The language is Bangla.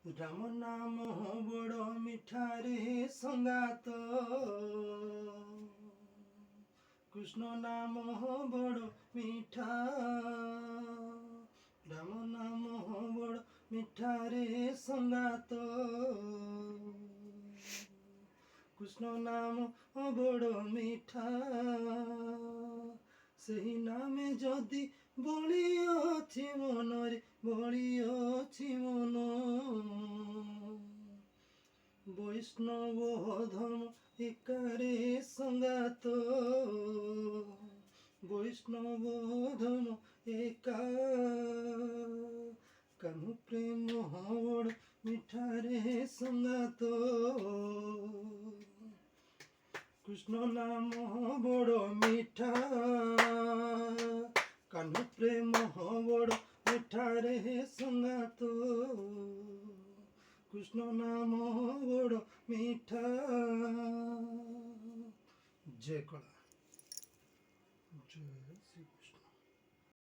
রাম নাম বড় মিঠা রে সঙ্গাত, কৃষ্ণ নাম বড় মিঠা, রাম নাম বড় মিঠা রে সঙ্গাত, কৃষ্ণ নাম বড় মিঠা। ସେହି ନାମେ ଯଦି ବଳି ଅଛି ମନରେ, ବଳି ଅଛି ମନ, বৈষ্ণব ধর্ম একারে সঙ্গাত, বৈষ্ণব ধর্ম একা, কানু প্রেম বড় মিঠারে সঙ্গাত, কৃষ্ণ নাম বড় মিঠা, কানু প্রেম বড় মিঠারে সঙ্গাত, কৃষ্ণ নাম বড় মিঠা। জয় কলা, জয় শ্রীকৃষ্ণ।